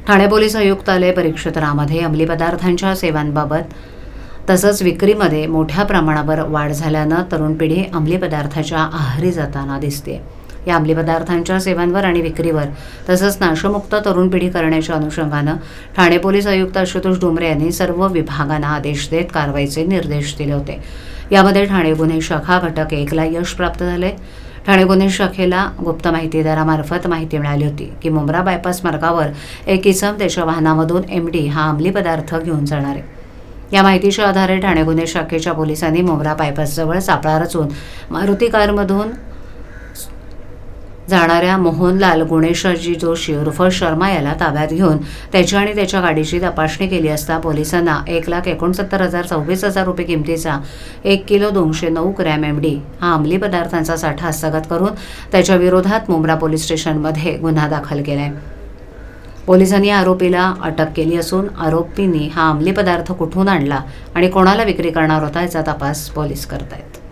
Thane police आयुक्तालय परिक्षेत्रामध्ये अंमली पदार्थांच्या सेवांबाबत तसंच विक्रीमध्ये मोठ्या प्रमाणावर वाढ झाल्यानं तरुण पिढी अंमली पदार्थाच्या आहारी जाताना दिसते। या अंमली पदार्थांच्या सेवांवर आणि विक्रीवर तसंच नाशमुक्त तरुण पिढी करण्याच्या अनुषंगानं ठाणे पोलीस आयुक्त आशुतोष डोंबरे यांनी सर्व विभागांना आदेश देत कारवाईचे निर्देश दिले होते। यामध्ये ठाणे गुन्हे शाखा घटक 1 ला यश प्राप्त झाले। ठाणे गुन्हे शाखेला गुप्त माहितीदारामार्फत माहिती मिळाली होती की मुंब्रा बायपास मार्गावर एक इसम त्याच्या वाहनामधून MD हा अंमली पदार्थ घेऊन जाणार आहे। या माहितीच्या आधारे ठाणे गुन्हे शाखेच्या पोलिसांनी मुंब्रा बायपासजवळ सापळा रचून मारुती कारमधून जाणाऱ्या मोहनलाल गुणेशाजी जोशी उर्फ शर्मा याला ताब्यात घेऊन त्याची आणि त्याच्या गाडीची तपासणी केली असता पोलिसांना 1,69,024 रुपये किमतीचा 1 किलो 209 ग्रॅम MD हा अंमली पदार्थांचा साठा हस्तगत करून त्याच्या विरोधात मुंब्रा पोलीस स्टेशनमध्ये गुन्हा दाखल केलाय। पोलिसांनी आरोपीला अटक केली असून आरोपींनी हा अंमली पदार्थ कुठून आणला आणि कोणाला विक्री करणार होता याचा तपास पोलीस करतायत।